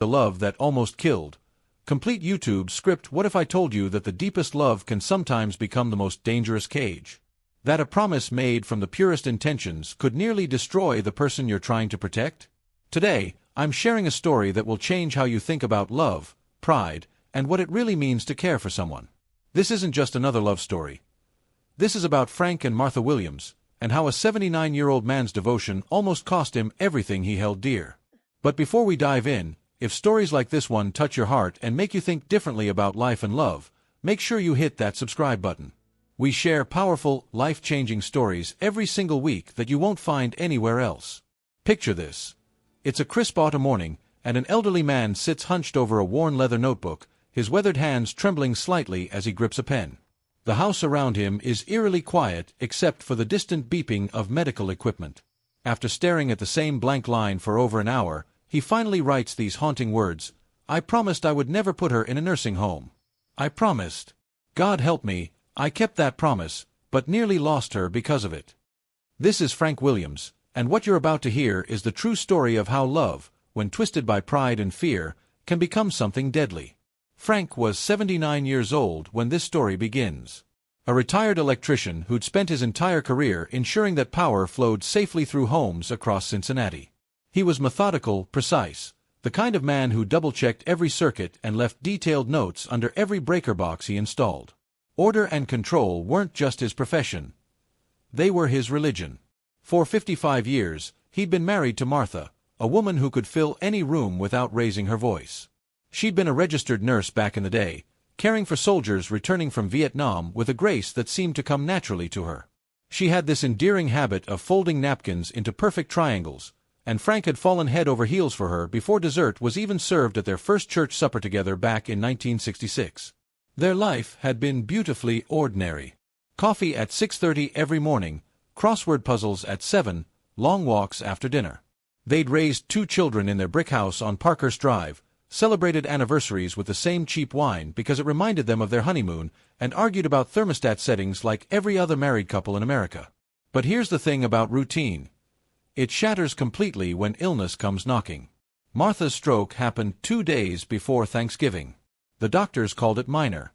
The love that almost killed. Complete YouTube script. What if I told you that the deepest love can sometimes become the most dangerous cage? That a promise made from the purest intentions could nearly destroy the person you're trying to protect? Today, I'm sharing a story that will change how you think about love, pride, and what it really means to care for someone. This isn't just another love story. This is about Frank and Martha Williams, and how a 79-year-old man's devotion almost cost him everything he held dear. But before we dive in, if stories like this one touch your heart and make you think differently about life and love, make sure you hit that subscribe button. We share powerful, life-changing stories every single week that you won't find anywhere else. Picture this. It's a crisp autumn morning, and an elderly man sits hunched over a worn leather notebook, his weathered hands trembling slightly as he grips a pen. The house around him is eerily quiet except for the distant beeping of medical equipment. After staring at the same blank line for over an hour, he finally writes these haunting words: "I promised I would never put her in a nursing home. I promised. God help me, I kept that promise, but nearly lost her because of it." This is Frank Williams, and what you're about to hear is the true story of how love, when twisted by pride and fear, can become something deadly. Frank was 79 years old when this story begins. A retired electrician who'd spent his entire career ensuring that power flowed safely through homes across Cincinnati. He was methodical, precise, the kind of man who double-checked every circuit and left detailed notes under every breaker box he installed. Order and control weren't just his profession. They were his religion. For 55 years, he'd been married to Martha, a woman who could fill any room without raising her voice. She'd been a registered nurse back in the day, caring for soldiers returning from Vietnam with a grace that seemed to come naturally to her. She had this endearing habit of folding napkins into perfect triangles, and Frank had fallen head over heels for her before dessert was even served at their first church supper together back in 1966. Their life had been beautifully ordinary. Coffee at 6:30 every morning, crossword puzzles at 7, long walks after dinner. They'd raised 2 children in their brick house on Parkhurst Drive, celebrated anniversaries with the same cheap wine because it reminded them of their honeymoon, and argued about thermostat settings like every other married couple in America. But here's the thing about routine. It shatters completely when illness comes knocking. Martha's stroke happened 2 days before Thanksgiving. The doctors called it minor.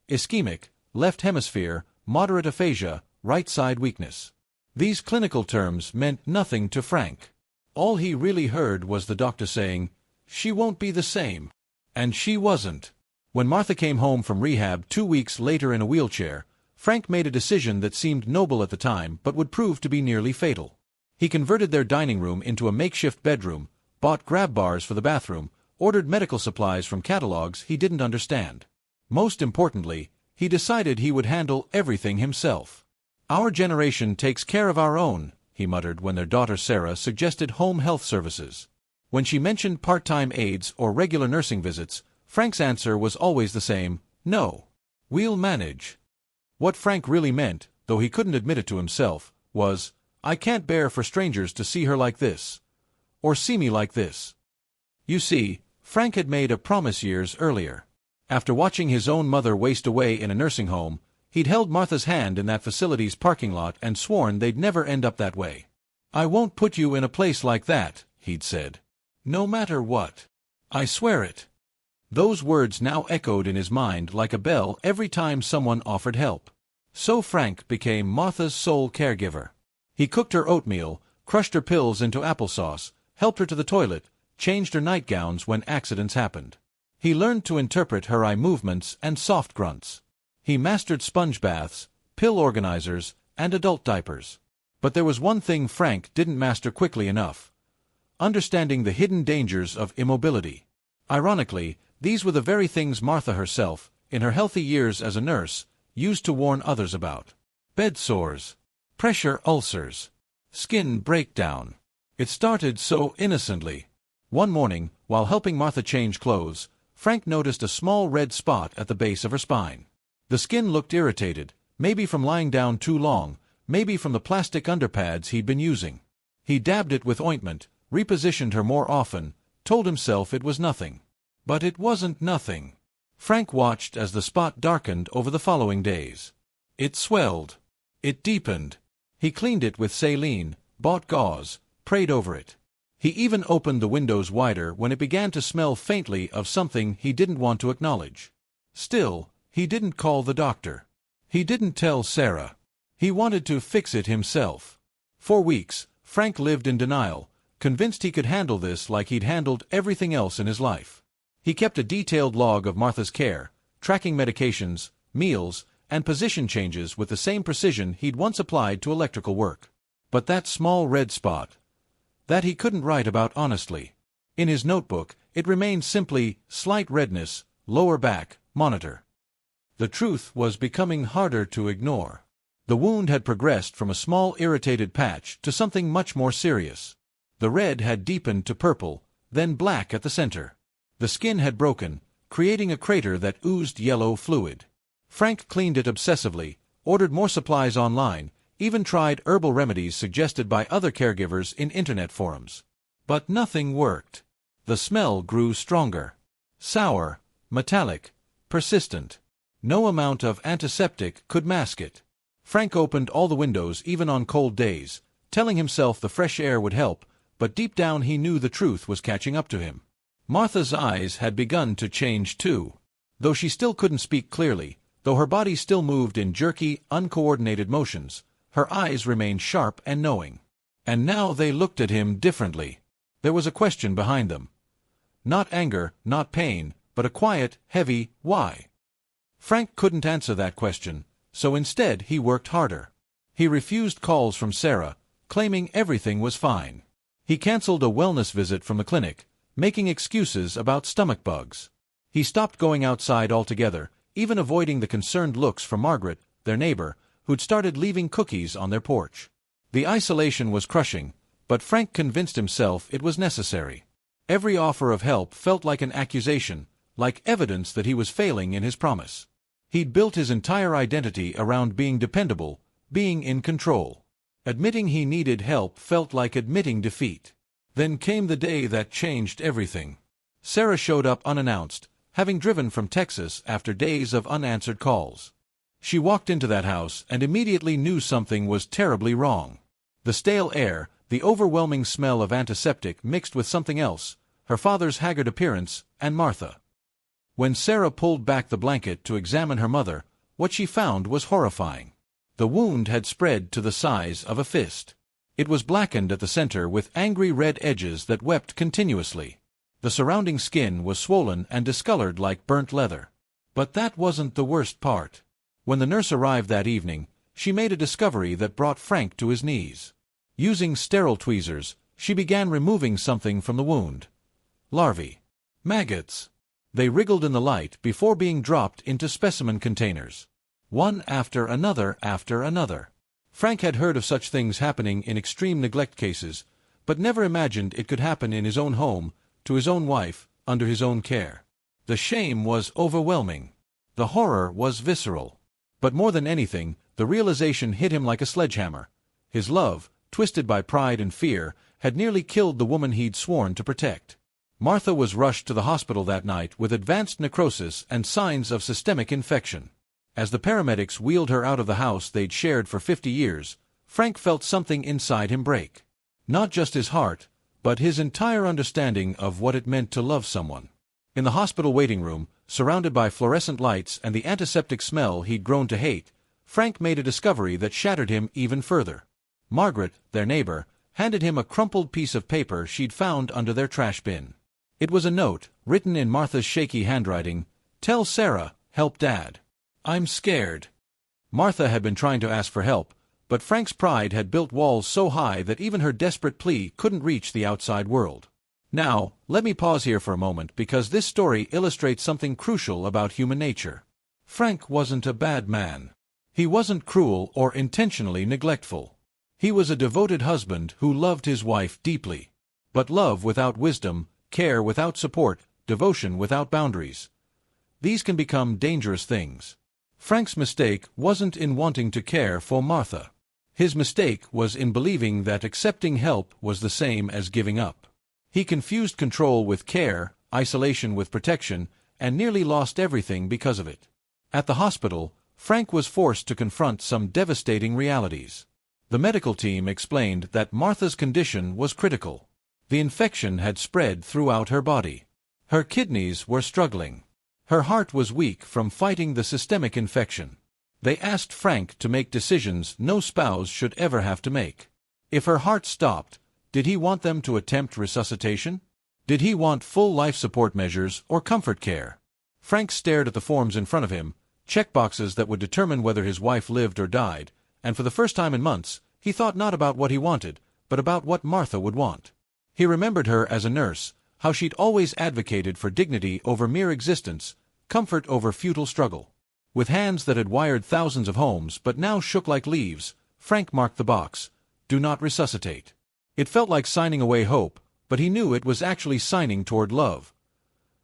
Ischemic, left hemisphere, moderate aphasia, right side weakness. These clinical terms meant nothing to Frank. All he really heard was the doctor saying, "She won't be the same." And she wasn't. When Martha came home from rehab 2 weeks later in a wheelchair, Frank made a decision that seemed noble at the time but would prove to be nearly fatal. He converted their dining room into a makeshift bedroom, bought grab bars for the bathroom, ordered medical supplies from catalogs he didn't understand. Most importantly, he decided he would handle everything himself. "Our generation takes care of our own," he muttered when their daughter Sarah suggested home health services. When she mentioned part-time aides or regular nursing visits, Frank's answer was always the same: "No. We'll manage." What Frank really meant, though he couldn't admit it to himself, was, "I can't bear for strangers to see her like this. Or see me like this." You see, Frank had made a promise years earlier. After watching his own mother waste away in a nursing home, he'd held Martha's hand in that facility's parking lot and sworn they'd never end up that way. "I won't put you in a place like that," he'd said. "No matter what. I swear it." Those words now echoed in his mind like a bell every time someone offered help. So Frank became Martha's sole caregiver. He cooked her oatmeal, crushed her pills into applesauce, helped her to the toilet, changed her nightgowns when accidents happened. He learned to interpret her eye movements and soft grunts. He mastered sponge baths, pill organizers, and adult diapers. But there was one thing Frank didn't master quickly enough: understanding the hidden dangers of immobility. Ironically, these were the very things Martha herself, in her healthy years as a nurse, used to warn others about. Bed sores, pressure ulcers, skin breakdown. It started so innocently. One morning, while helping Martha change clothes, Frank noticed a small red spot at the base of her spine. The skin looked irritated, maybe from lying down too long, maybe from the plastic underpads he'd been using. He dabbed it with ointment, repositioned her more often, told himself it was nothing. But it wasn't nothing. Frank watched as the spot darkened over the following days. It swelled. It deepened. He cleaned it with saline, bought gauze, prayed over it. He even opened the windows wider when it began to smell faintly of something he didn't want to acknowledge. Still, he didn't call the doctor. He didn't tell Sarah. He wanted to fix it himself. For weeks, Frank lived in denial, convinced he could handle this like he'd handled everything else in his life. He kept a detailed log of Martha's care, tracking medications, meals, and position changes with the same precision he'd once applied to electrical work. But that small red spot, that he couldn't write about honestly. In his notebook, it remained simply, slight redness, lower back, monitor. The truth was becoming harder to ignore. The wound had progressed from a small irritated patch to something much more serious. The red had deepened to purple, then black at the center. The skin had broken, creating a crater that oozed yellow fluid. Frank cleaned it obsessively, ordered more supplies online, even tried herbal remedies suggested by other caregivers in internet forums. But nothing worked. The smell grew stronger. Sour, metallic, persistent. No amount of antiseptic could mask it. Frank opened all the windows even on cold days, telling himself the fresh air would help, but deep down he knew the truth was catching up to him. Martha's eyes had begun to change too. Though she still couldn't speak clearly, though her body still moved in jerky, uncoordinated motions, her eyes remained sharp and knowing. And now they looked at him differently. There was a question behind them. Not anger, not pain, but a quiet, heavy why. Frank couldn't answer that question, so instead he worked harder. He refused calls from Sarah, claiming everything was fine. He canceled a wellness visit from the clinic, making excuses about stomach bugs. He stopped going outside altogether, even avoiding the concerned looks from Margaret, their neighbor, who'd started leaving cookies on their porch. The isolation was crushing, but Frank convinced himself it was necessary. Every offer of help felt like an accusation, like evidence that he was failing in his promise. He'd built his entire identity around being dependable, being in control. Admitting he needed help felt like admitting defeat. Then came the day that changed everything. Sarah showed up unannounced, having driven from Texas after days of unanswered calls. She walked into that house and immediately knew something was terribly wrong. The stale air, the overwhelming smell of antiseptic mixed with something else, her father's haggard appearance, and Martha. When Sarah pulled back the blanket to examine her mother, what she found was horrifying. The wound had spread to the size of a fist. It was blackened at the center with angry red edges that wept continuously. The surrounding skin was swollen and discolored like burnt leather. But that wasn't the worst part. When the nurse arrived that evening, she made a discovery that brought Frank to his knees. Using sterile tweezers, she began removing something from the wound. Larvae. Maggots. They wriggled in the light before being dropped into specimen containers. One after another after another. Frank had heard of such things happening in extreme neglect cases, but never imagined it could happen in his own home, to his own wife, under his own care. The shame was overwhelming. The horror was visceral. But more than anything, the realization hit him like a sledgehammer. His love, twisted by pride and fear, had nearly killed the woman he'd sworn to protect. Martha was rushed to the hospital that night with advanced necrosis and signs of systemic infection. As the paramedics wheeled her out of the house they'd shared for 50 years, Frank felt something inside him break. Not just his heart, but his entire understanding of what it meant to love someone. In the hospital waiting room, surrounded by fluorescent lights and the antiseptic smell he'd grown to hate, Frank made a discovery that shattered him even further. Margaret, their neighbor, handed him a crumpled piece of paper she'd found under their trash bin. It was a note, written in Martha's shaky handwriting. "Tell Sarah, help Dad. I'm scared." Martha had been trying to ask for help, but Frank's pride had built walls so high that even her desperate plea couldn't reach the outside world. Now, let me pause here for a moment because this story illustrates something crucial about human nature. Frank wasn't a bad man. He wasn't cruel or intentionally neglectful. He was a devoted husband who loved his wife deeply. But love without wisdom, care without support, devotion without boundaries. These can become dangerous things. Frank's mistake wasn't in wanting to care for Martha. His mistake was in believing that accepting help was the same as giving up. He confused control with care, isolation with protection, and nearly lost everything because of it. At the hospital, Frank was forced to confront some devastating realities. The medical team explained that Martha's condition was critical. The infection had spread throughout her body. Her kidneys were struggling. Her heart was weak from fighting the systemic infection. They asked Frank to make decisions no spouse should ever have to make. If her heart stopped, did he want them to attempt resuscitation? Did he want full life support measures or comfort care? Frank stared at the forms in front of him, checkboxes that would determine whether his wife lived or died, and for the first time in months, he thought not about what he wanted, but about what Martha would want. He remembered her as a nurse, how she'd always advocated for dignity over mere existence, comfort over futile struggle. With hands that had wired thousands of homes but now shook like leaves, Frank marked the box, "Do not resuscitate." It felt like signing away hope, but he knew it was actually signing toward love.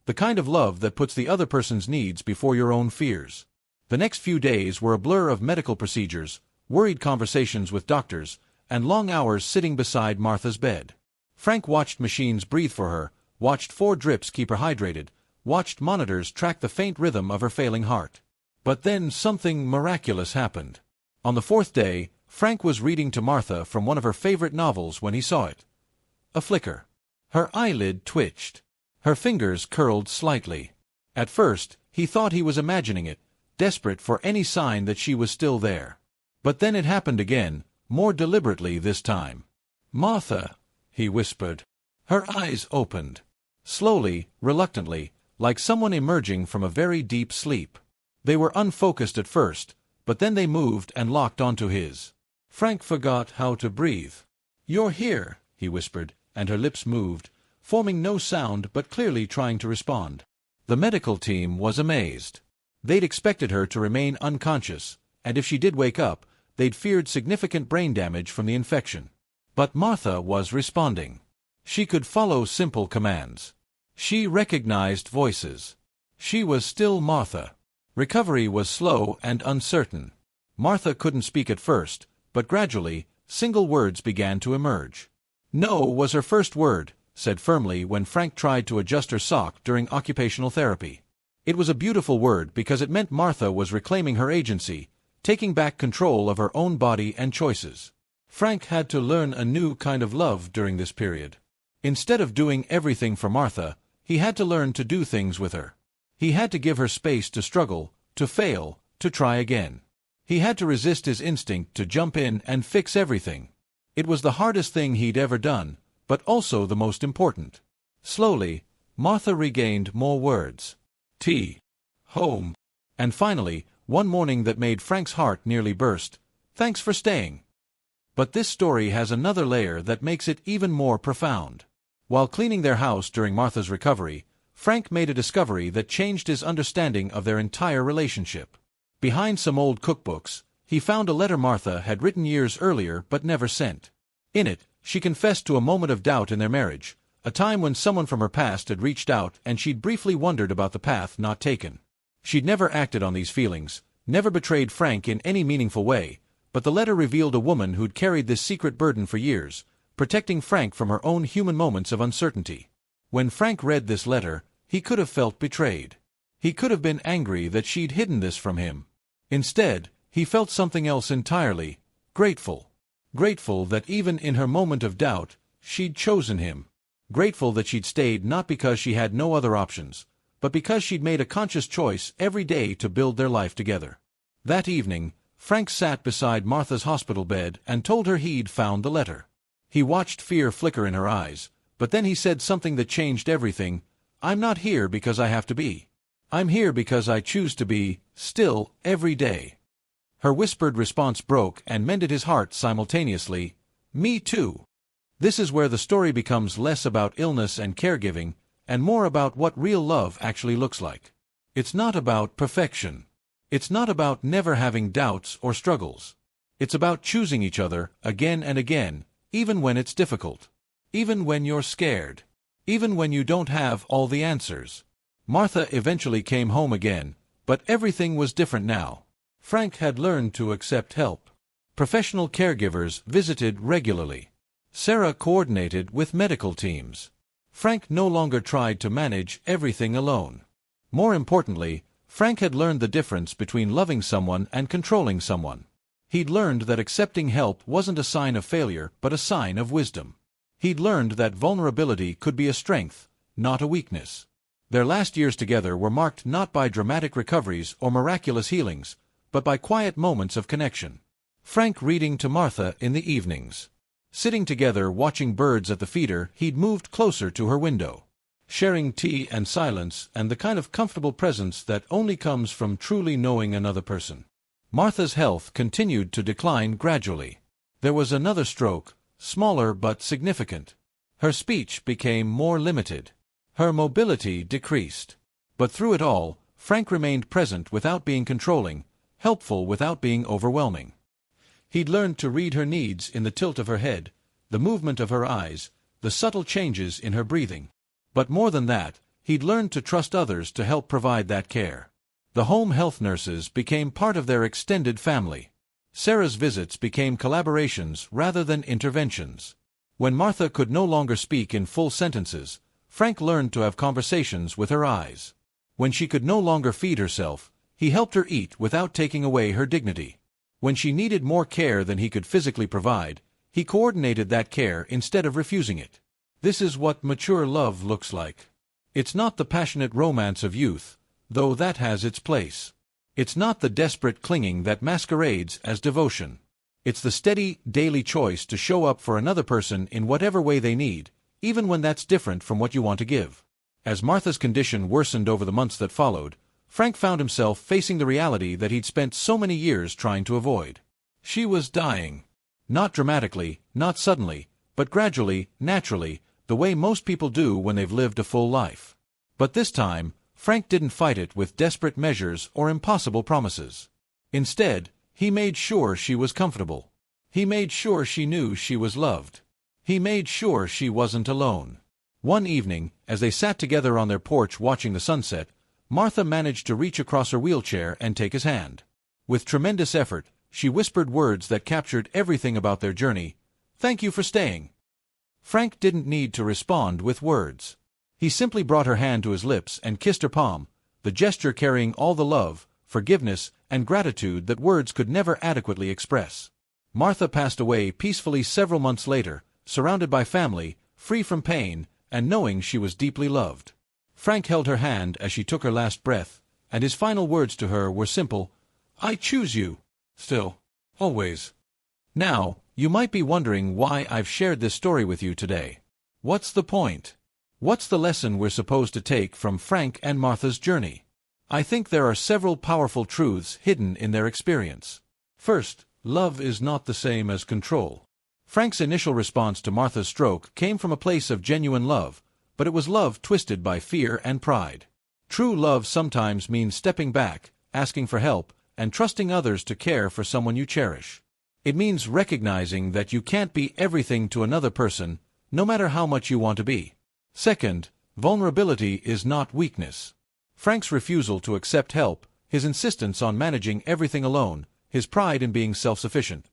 The kind of love that puts the other person's needs before your own fears. The next few days were a blur of medical procedures, worried conversations with doctors, and long hours sitting beside Martha's bed. Frank watched machines breathe for her, watched 4 drips keep her hydrated, watched monitors track the faint rhythm of her failing heart. But then something miraculous happened. On the 4th day, Frank was reading to Martha from one of her favorite novels when he saw it. A flicker. Her eyelid twitched. Her fingers curled slightly. At first, he thought he was imagining it, desperate for any sign that she was still there. But then it happened again, more deliberately this time. "Martha," he whispered. Her eyes opened. Slowly, reluctantly, like someone emerging from a very deep sleep. They were unfocused at first, but then they moved and locked onto his. Frank forgot how to breathe. "You're here," he whispered, and her lips moved, forming no sound but clearly trying to respond. The medical team was amazed. They'd expected her to remain unconscious, and if she did wake up, they'd feared significant brain damage from the infection. But Martha was responding. She could follow simple commands. She recognized voices. She was still Martha. Recovery was slow and uncertain. Martha couldn't speak at first, but gradually, single words began to emerge. "No" was her first word, said firmly when Frank tried to adjust her sock during occupational therapy. It was a beautiful word because it meant Martha was reclaiming her agency, taking back control of her own body and choices. Frank had to learn a new kind of love during this period. Instead of doing everything for Martha, he had to learn to do things with her. He had to give her space to struggle, to fail, to try again. He had to resist his instinct to jump in and fix everything. It was the hardest thing he'd ever done, but also the most important. Slowly, Martha regained more words. Tea. Home. And finally, one morning that made Frank's heart nearly burst, "Thanks for staying." But this story has another layer that makes it even more profound. While cleaning their house during Martha's recovery, Frank made a discovery that changed his understanding of their entire relationship. Behind some old cookbooks, he found a letter Martha had written years earlier but never sent. In it, she confessed to a moment of doubt in their marriage, a time when someone from her past had reached out and she'd briefly wondered about the path not taken. She'd never acted on these feelings, never betrayed Frank in any meaningful way, but the letter revealed a woman who'd carried this secret burden for years, protecting Frank from her own human moments of uncertainty. When Frank read this letter, he could have felt betrayed. He could have been angry that she'd hidden this from him. Instead, he felt something else entirely, grateful. Grateful that even in her moment of doubt, she'd chosen him. Grateful that she'd stayed not because she had no other options, but because she'd made a conscious choice every day to build their life together. That evening, Frank sat beside Martha's hospital bed and told her he'd found the letter. He watched fear flicker in her eyes, but then he said something that changed everything. "I'm not here because I have to be. I'm here because I choose to be, still, every day." Her whispered response broke and mended his heart simultaneously. "Me too." This is where the story becomes less about illness and caregiving, and more about what real love actually looks like. It's not about perfection. It's not about never having doubts or struggles. It's about choosing each other again and again, even when it's difficult. Even when you're scared. Even when you don't have all the answers. Martha eventually came home again, but everything was different now. Frank had learned to accept help. Professional caregivers visited regularly. Sarah coordinated with medical teams. Frank no longer tried to manage everything alone. More importantly, Frank had learned the difference between loving someone and controlling someone. He'd learned that accepting help wasn't a sign of failure but a sign of wisdom. He'd learned that vulnerability could be a strength, not a weakness. Their last years together were marked not by dramatic recoveries or miraculous healings, but by quiet moments of connection. Frank reading to Martha in the evenings. Sitting together watching birds at the feeder, he'd moved closer to her window. Sharing tea and silence and the kind of comfortable presence that only comes from truly knowing another person. Martha's health continued to decline gradually. There was another stroke, smaller but significant. Her speech became more limited. Her mobility decreased. But through it all, Frank remained present without being controlling, helpful without being overwhelming. He'd learned to read her needs in the tilt of her head, the movement of her eyes, the subtle changes in her breathing. But more than that, he'd learned to trust others to help provide that care. The home health nurses became part of their extended family. Sarah's visits became collaborations rather than interventions. When Martha could no longer speak in full sentences, Frank learned to have conversations with her eyes. When she could no longer feed herself, he helped her eat without taking away her dignity. When she needed more care than he could physically provide, he coordinated that care instead of refusing it. This is what mature love looks like. It's not the passionate romance of youth, though that has its place. It's not the desperate clinging that masquerades as devotion. It's the steady, daily choice to show up for another person in whatever way they need, even when that's different from what you want to give. As Martha's condition worsened over the months that followed, Frank found himself facing the reality that he'd spent so many years trying to avoid. She was dying. Not dramatically, not suddenly, but gradually, naturally, the way most people do when they've lived a full life. But this time, Frank didn't fight it with desperate measures or impossible promises. Instead, he made sure she was comfortable. He made sure she knew she was loved. He made sure she wasn't alone. One evening, as they sat together on their porch watching the sunset, Martha managed to reach across her wheelchair and take his hand. With tremendous effort, she whispered words that captured everything about their journey. "Thank you for staying." Frank didn't need to respond with words. He simply brought her hand to his lips and kissed her palm, the gesture carrying all the love, forgiveness, and gratitude that words could never adequately express. Martha passed away peacefully several months later, surrounded by family, free from pain, and knowing she was deeply loved. Frank held her hand as she took her last breath, and his final words to her were simple: "I choose you. Still. Always." Now, you might be wondering why I've shared this story with you today. What's the point? What's the lesson we're supposed to take from Frank and Martha's journey? I think there are several powerful truths hidden in their experience. First, love is not the same as control. Frank's initial response to Martha's stroke came from a place of genuine love, but it was love twisted by fear and pride. True love sometimes means stepping back, asking for help, and trusting others to care for someone you cherish. It means recognizing that you can't be everything to another person, no matter how much you want to be. Second, vulnerability is not weakness. Frank's refusal to accept help, his insistence on managing everything alone, his pride in being self-sufficient.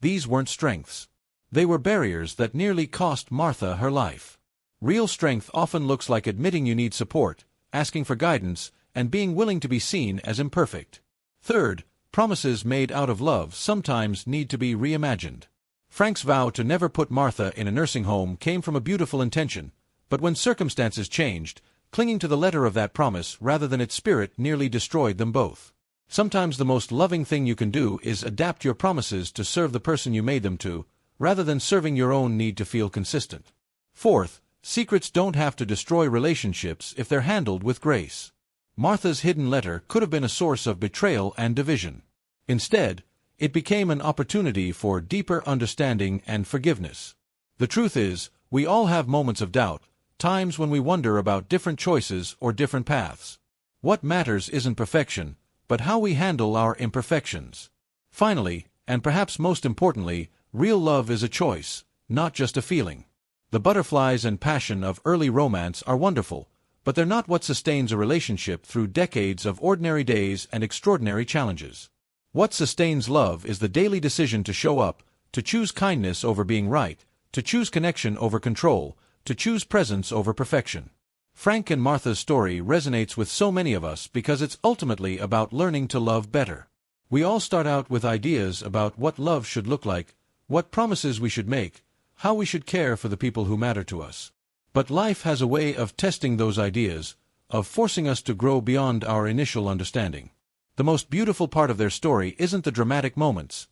These weren't strengths. They were barriers that nearly cost Martha her life. Real strength often looks like admitting you need support, asking for guidance, and being willing to be seen as imperfect. Third, promises made out of love sometimes need to be reimagined. Frank's vow to never put Martha in a nursing home came from a beautiful intention, but when circumstances changed, clinging to the letter of that promise rather than its spirit nearly destroyed them both. Sometimes the most loving thing you can do is adapt your promises to serve the person you made them to, rather than serving your own need to feel consistent. Fourth, secrets don't have to destroy relationships if they're handled with grace. Martha's hidden letter could have been a source of betrayal and division. Instead, it became an opportunity for deeper understanding and forgiveness. The truth is, we all have moments of doubt, times when we wonder about different choices or different paths. What matters isn't perfection, but how we handle our imperfections. Finally, and perhaps most importantly, real love is a choice, not just a feeling. The butterflies and passion of early romance are wonderful, but they're not what sustains a relationship through decades of ordinary days and extraordinary challenges. What sustains love is the daily decision to show up, to choose kindness over being right, to choose connection over control, to choose presence over perfection. Frank and Martha's story resonates with so many of us because it's ultimately about learning to love better. We all start out with ideas about what love should look like, what promises we should make, how we should care for the people who matter to us. But life has a way of testing those ideas, of forcing us to grow beyond our initial understanding. The most beautiful part of their story isn't the dramatic moments,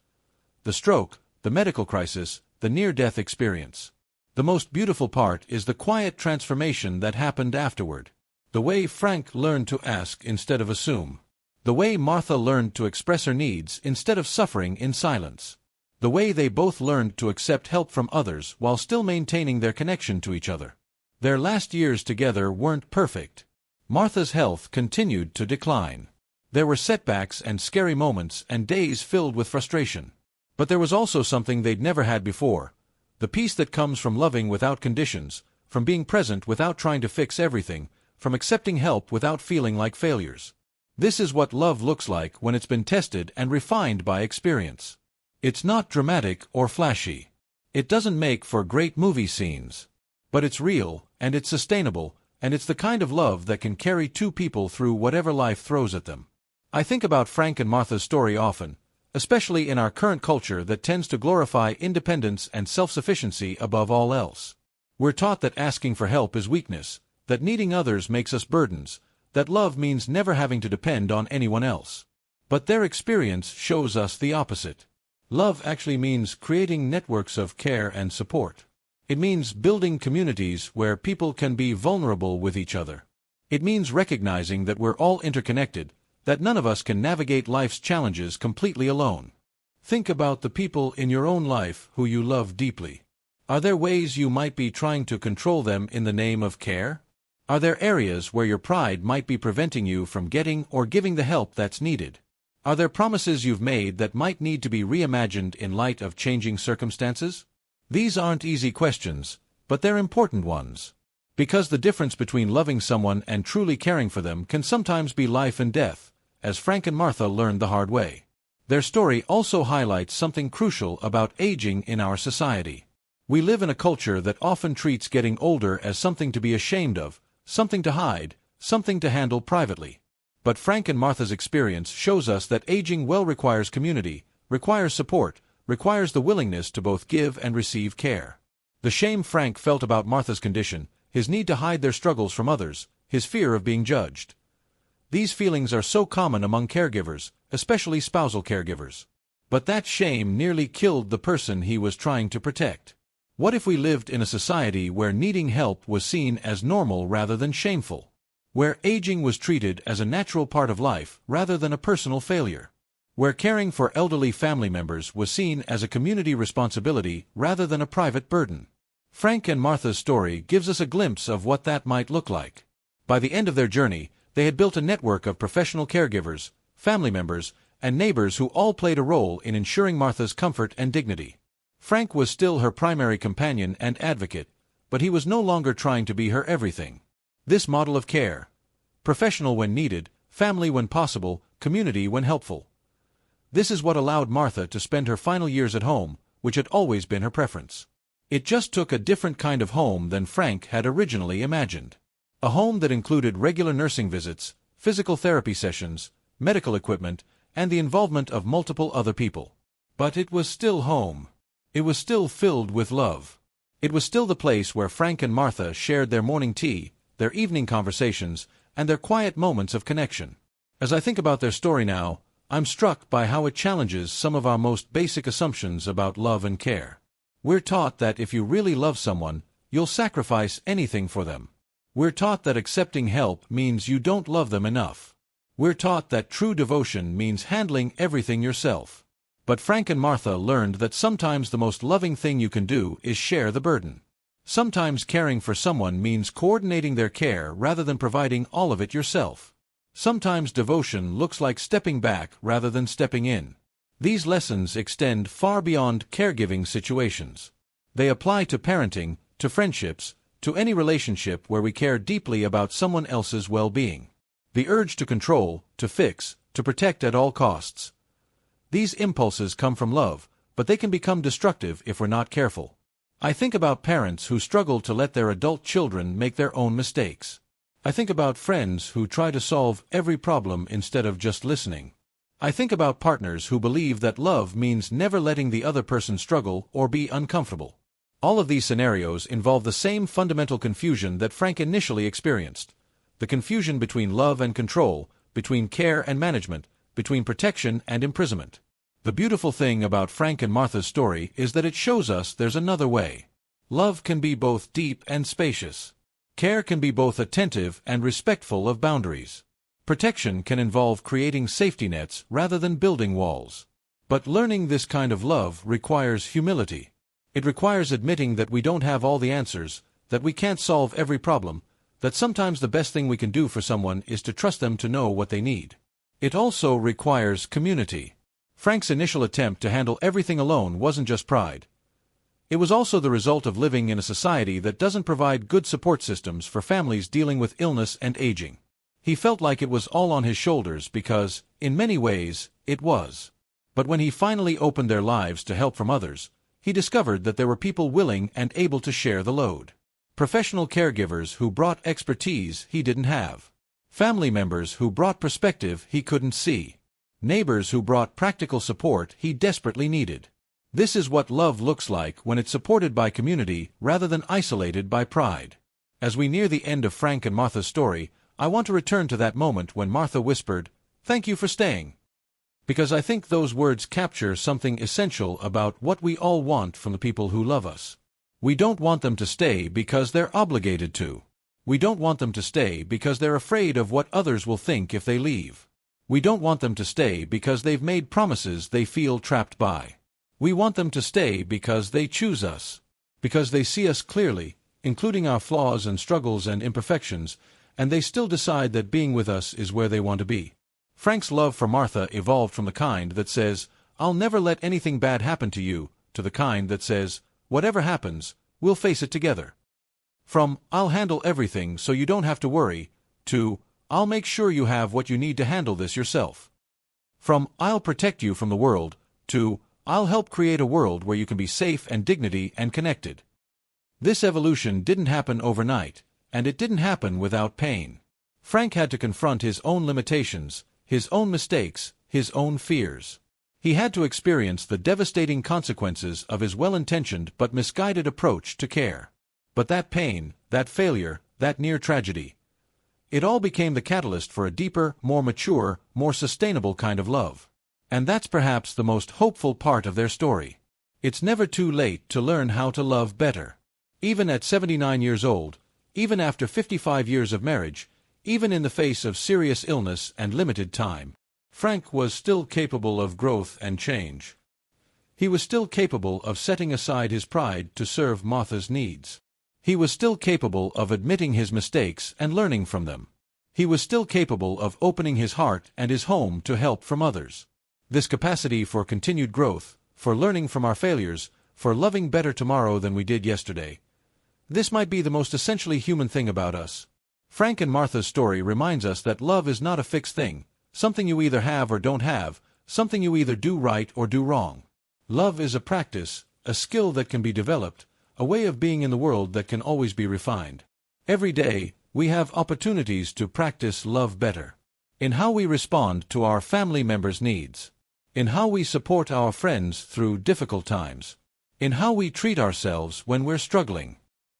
the stroke, the medical crisis, the near-death experience. The most beautiful part is the quiet transformation that happened afterward. The way Frank learned to ask instead of assume. The way Martha learned to express her needs instead of suffering in silence. The way they both learned to accept help from others while still maintaining their connection to each other. Their last years together weren't perfect. Martha's health continued to decline. There were setbacks and scary moments and days filled with frustration. But there was also something they'd never had before. The peace that comes from loving without conditions, from being present without trying to fix everything, from accepting help without feeling like failures. This is what love looks like when it's been tested and refined by experience. It's not dramatic or flashy. It doesn't make for great movie scenes. But it's real, and it's sustainable, and it's the kind of love that can carry two people through whatever life throws at them. I think about Frank and Martha's story often, especially in our current culture that tends to glorify independence and self-sufficiency above all else. We're taught that asking for help is weakness, that needing others makes us burdens, that love means never having to depend on anyone else. But their experience shows us the opposite. Love actually means creating networks of care and support. It means building communities where people can be vulnerable with each other. It means recognizing that we're all interconnected, that none of us can navigate life's challenges completely alone. Think about the people in your own life who you love deeply. Are there ways you might be trying to control them in the name of care? Are there areas where your pride might be preventing you from getting or giving the help that's needed? Are there promises you've made that might need to be reimagined in light of changing circumstances? These aren't easy questions, but they're important ones. Because the difference between loving someone and truly caring for them can sometimes be life and death, as Frank and Martha learned the hard way. Their story also highlights something crucial about aging in our society. We live in a culture that often treats getting older as something to be ashamed of, something to hide, something to handle privately. But Frank and Martha's experience shows us that aging well requires community, requires support, requires the willingness to both give and receive care. The shame Frank felt about Martha's condition, his need to hide their struggles from others, his fear of being judged. These feelings are so common among caregivers, especially spousal caregivers. But that shame nearly killed the person he was trying to protect. What if we lived in a society where needing help was seen as normal rather than shameful? Where aging was treated as a natural part of life rather than a personal failure? Where caring for elderly family members was seen as a community responsibility rather than a private burden? Frank and Martha's story gives us a glimpse of what that might look like. By the end of their journey, they had built a network of professional caregivers, family members, and neighbors who all played a role in ensuring Martha's comfort and dignity. Frank was still her primary companion and advocate, but he was no longer trying to be her everything. This model of care, professional when needed, family when possible, community when helpful. This is what allowed Martha to spend her final years at home, which had always been her preference. It just took a different kind of home than Frank had originally imagined. A home that included regular nursing visits, physical therapy sessions, medical equipment, and the involvement of multiple other people. But it was still home. It was still filled with love. It was still the place where Frank and Martha shared their morning tea, their evening conversations, and their quiet moments of connection. As I think about their story now, I'm struck by how it challenges some of our most basic assumptions about love and care. We're taught that if you really love someone, you'll sacrifice anything for them. We're taught that accepting help means you don't love them enough. We're taught that true devotion means handling everything yourself. But Frank and Martha learned that sometimes the most loving thing you can do is share the burden. Sometimes caring for someone means coordinating their care rather than providing all of it yourself. Sometimes devotion looks like stepping back rather than stepping in. These lessons extend far beyond caregiving situations. They apply to parenting, to friendships, to any relationship where we care deeply about someone else's well-being. The urge to control, to fix, to protect at all costs. These impulses come from love, but they can become destructive if we're not careful. I think about parents who struggle to let their adult children make their own mistakes. I think about friends who try to solve every problem instead of just listening. I think about partners who believe that love means never letting the other person struggle or be uncomfortable. All of these scenarios involve the same fundamental confusion that Frank initially experienced. The confusion between love and control, between care and management, between protection and imprisonment. The beautiful thing about Frank and Martha's story is that it shows us there's another way. Love can be both deep and spacious. Care can be both attentive and respectful of boundaries. Protection can involve creating safety nets rather than building walls. But learning this kind of love requires humility. It requires admitting that we don't have all the answers, that we can't solve every problem, that sometimes the best thing we can do for someone is to trust them to know what they need. It also requires community. Frank's initial attempt to handle everything alone wasn't just pride. It was also the result of living in a society that doesn't provide good support systems for families dealing with illness and aging. He felt like it was all on his shoulders because, in many ways, it was. But when he finally opened their lives to help from others, he discovered that there were people willing and able to share the load. Professional caregivers who brought expertise he didn't have. Family members who brought perspective he couldn't see. Neighbors who brought practical support he desperately needed. This is what love looks like when it's supported by community rather than isolated by pride. As we near the end of Frank and Martha's story, I want to return to that moment when Martha whispered, "Thank you for staying." Because I think those words capture something essential about what we all want from the people who love us. We don't want them to stay because they're obligated to. We don't want them to stay because they're afraid of what others will think if they leave. We don't want them to stay because they've made promises they feel trapped by. We want them to stay because they choose us. Because they see us clearly, including our flaws and struggles and imperfections, and they still decide that being with us is where they want to be. Frank's love for Martha evolved from the kind that says, "I'll never let anything bad happen to you," to the kind that says, "Whatever happens, we'll face it together." From "I'll handle everything so you don't have to worry," to "I'll make sure you have what you need to handle this yourself." From "I'll protect you from the world," to "I'll help create a world where you can be safe and dignity and connected." This evolution didn't happen overnight, and it didn't happen without pain. Frank had to confront his own limitations, his own mistakes, his own fears. He had to experience the devastating consequences of his well-intentioned but misguided approach to care. But that pain, that failure, that near tragedy, it all became the catalyst for a deeper, more mature, more sustainable kind of love. And that's perhaps the most hopeful part of their story. It's never too late to learn how to love better. Even at 79 years old, even after 55 years of marriage, even in the face of serious illness and limited time, Frank was still capable of growth and change. He was still capable of setting aside his pride to serve Martha's needs. He was still capable of admitting his mistakes and learning from them. He was still capable of opening his heart and his home to help from others. This capacity for continued growth, for learning from our failures, for loving better tomorrow than we did yesterday, this might be the most essentially human thing about us. Frank and Martha's story reminds us that love is not a fixed thing, something you either have or don't have, something you either do right or do wrong. Love is a practice, a skill that can be developed, a way of being in the world that can always be refined. Every day, we have opportunities to practice love better. In how we respond to our family members' needs. In how we support our friends through difficult times. In how we treat ourselves when we're struggling.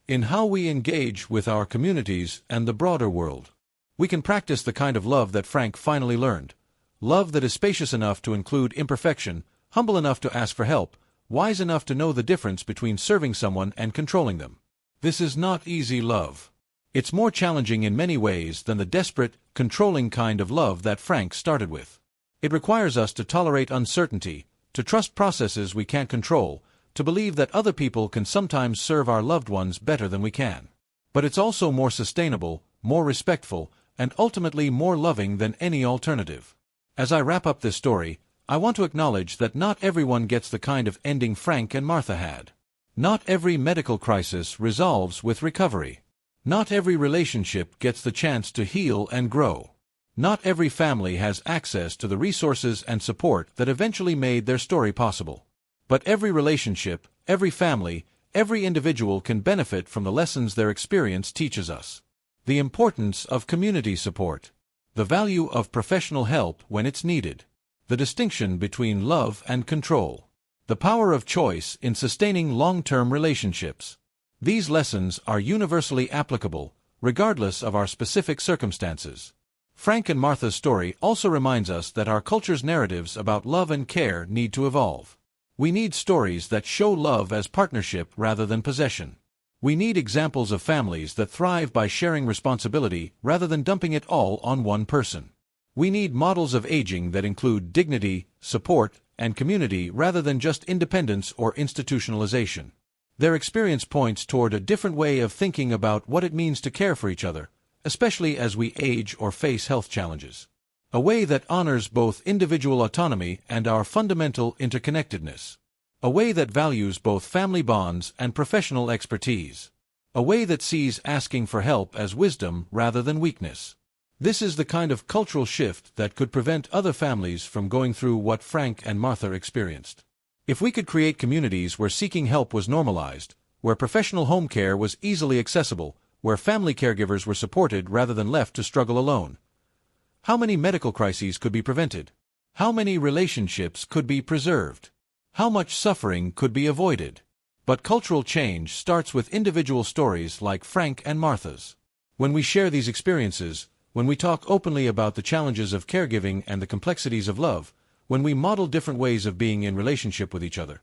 In how we engage with our communities and the broader world. We can practice the kind of love that Frank finally learned. Love that is spacious enough to include imperfection, humble enough to ask for help, wise enough to know the difference between serving someone and controlling them. This is not easy love. It's more challenging in many ways than the desperate, controlling kind of love that Frank started with. It requires us to tolerate uncertainty, to trust processes we can't control, to believe that other people can sometimes serve our loved ones better than we can. But it's also more sustainable, more respectful, and ultimately more loving than any alternative. As I wrap up this story, I want to acknowledge that not everyone gets the kind of ending Frank and Martha had. Not every medical crisis resolves with recovery. Not every relationship gets the chance to heal and grow. Not every family has access to the resources and support that eventually made their story possible. But every relationship, every family, every individual can benefit from the lessons their experience teaches us. The importance of community support. The value of professional help when it's needed. The distinction between love and control. The power of choice in sustaining long-term relationships. These lessons are universally applicable, regardless of our specific circumstances. Frank and Martha's story also reminds us that our culture's narratives about love and care need to evolve. We need stories that show love as partnership rather than possession. We need examples of families that thrive by sharing responsibility rather than dumping it all on one person. We need models of aging that include dignity, support, and community rather than just independence or institutionalization. Their experience points toward a different way of thinking about what it means to care for each other, especially as we age or face health challenges. A way that honors both individual autonomy and our fundamental interconnectedness. A way that values both family bonds and professional expertise. A way that sees asking for help as wisdom rather than weakness. This is the kind of cultural shift that could prevent other families from going through what Frank and Martha experienced. If we could create communities where seeking help was normalized, where professional home care was easily accessible, where family caregivers were supported rather than left to struggle alone, how many medical crises could be prevented? How many relationships could be preserved? How much suffering could be avoided? But cultural change starts with individual stories like Frank and Martha's. When we share these experiences, when we talk openly about the challenges of caregiving and the complexities of love, when we model different ways of being in relationship with each other,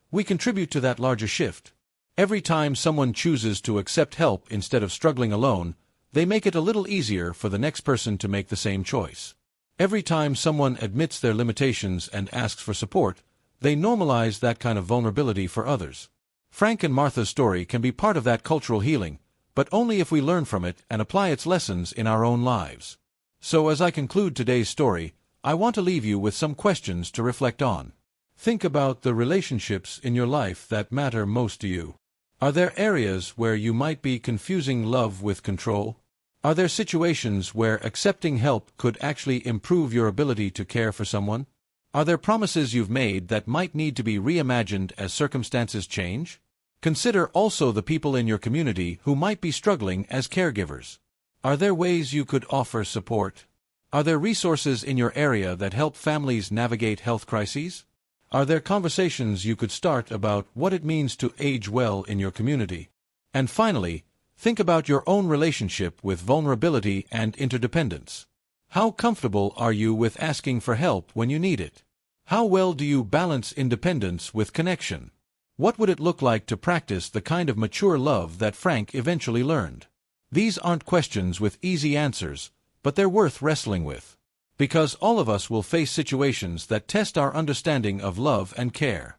we contribute to that larger shift. Every time someone chooses to accept help instead of struggling alone, they make it a little easier for the next person to make the same choice. Every time someone admits their limitations and asks for support, they normalize that kind of vulnerability for others. Frank and Martha's story can be part of that cultural healing, but only if we learn from it and apply its lessons in our own lives. So as I conclude today's story, I want to leave you with some questions to reflect on. Think about the relationships in your life that matter most to you. Are there areas where you might be confusing love with control? Are there situations where accepting help could actually improve your ability to care for someone? Are there promises you've made that might need to be reimagined as circumstances change? Consider also the people in your community who might be struggling as caregivers. Are there ways you could offer support? Are there resources in your area that help families navigate health crises? Are there conversations you could start about what it means to age well in your community? And finally, think about your own relationship with vulnerability and interdependence. How comfortable are you with asking for help when you need it? How well do you balance independence with connection? What would it look like to practice the kind of mature love that Frank eventually learned? These aren't questions with easy answers, but they're worth wrestling with. Because all of us will face situations that test our understanding of love and care.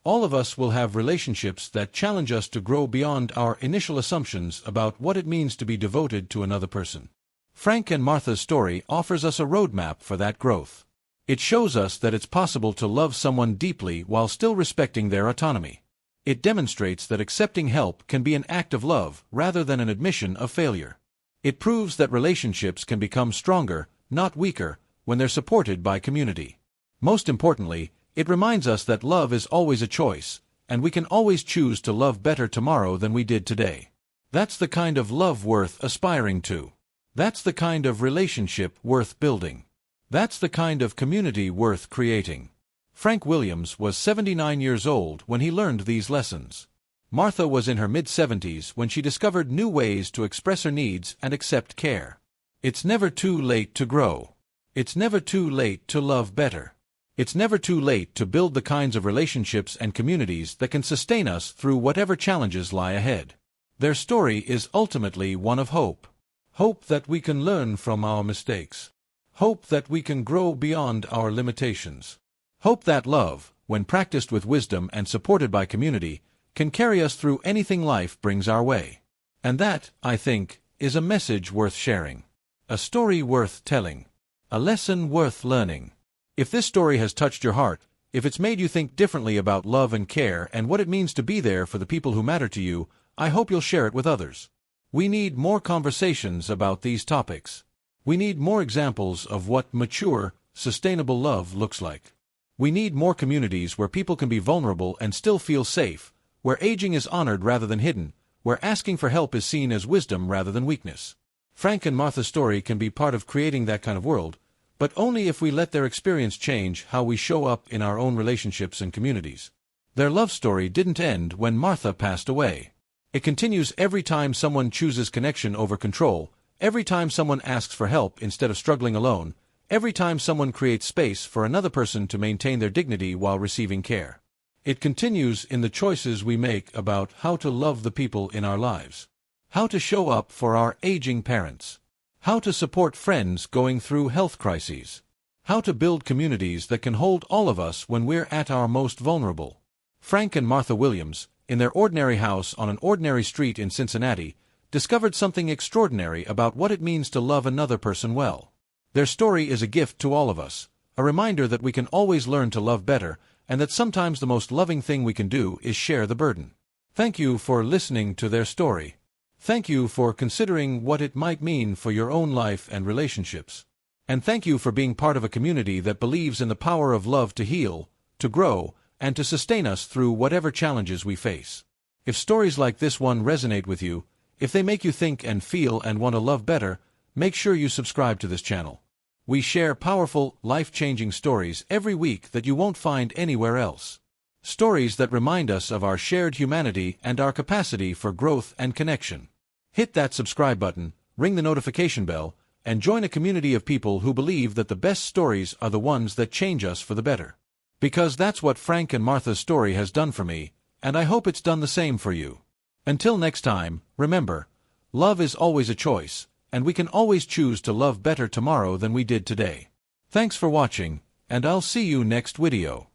All of us will have relationships that challenge us to grow beyond our initial assumptions about what it means to be devoted to another person. Frank and Martha's story offers us a roadmap for that growth. It shows us that it's possible to love someone deeply while still respecting their autonomy. It demonstrates that accepting help can be an act of love rather than an admission of failure. It proves that relationships can become stronger, not weaker, when they're supported by community. Most importantly, it reminds us that love is always a choice, and we can always choose to love better tomorrow than we did today. That's the kind of love worth aspiring to. That's the kind of relationship worth building. That's the kind of community worth creating. Frank Williams was 79 years old when he learned these lessons. Martha was in her mid-70s when she discovered new ways to express her needs and accept care. It's never too late to grow. It's never too late to love better. It's never too late to build the kinds of relationships and communities that can sustain us through whatever challenges lie ahead. Their story is ultimately one of hope. Hope that we can learn from our mistakes. Hope that we can grow beyond our limitations. Hope that love, when practiced with wisdom and supported by community, can carry us through anything life brings our way. And that, I think, is a message worth sharing. A story worth telling. A lesson worth learning. If this story has touched your heart, if it's made you think differently about love and care and what it means to be there for the people who matter to you, I hope you'll share it with others. We need more conversations about these topics. We need more examples of what mature, sustainable love looks like. We need more communities where people can be vulnerable and still feel safe, where aging is honored rather than hidden, where asking for help is seen as wisdom rather than weakness. Frank and Martha's story can be part of creating that kind of world, but only if we let their experience change how we show up in our own relationships and communities. Their love story didn't end when Martha passed away. It continues every time someone chooses connection over control, every time someone asks for help instead of struggling alone, every time someone creates space for another person to maintain their dignity while receiving care. It continues in the choices we make about how to love the people in our lives, how to show up for our aging parents, how to support friends going through health crises, how to build communities that can hold all of us when we're at our most vulnerable. Frank and Martha Williams, in their ordinary house on an ordinary street in Cincinnati, discovered something extraordinary about what it means to love another person well. Their story is a gift to all of us, a reminder that we can always learn to love better, and that sometimes the most loving thing we can do is share the burden. Thank you for listening to their story. Thank you for considering what it might mean for your own life and relationships. And thank you for being part of a community that believes in the power of love to heal, to grow, and to sustain us through whatever challenges we face. If stories like this one resonate with you, if they make you think and feel and want to love better, make sure you subscribe to this channel. We share powerful, life-changing stories every week that you won't find anywhere else. Stories that remind us of our shared humanity and our capacity for growth and connection. Hit that subscribe button, ring the notification bell, and join a community of people who believe that the best stories are the ones that change us for the better. Because that's what Frank and Martha's story has done for me, and I hope it's done the same for you. Until next time, remember, love is always a choice, and we can always choose to love better tomorrow than we did today. Thanks for watching, and I'll see you next video.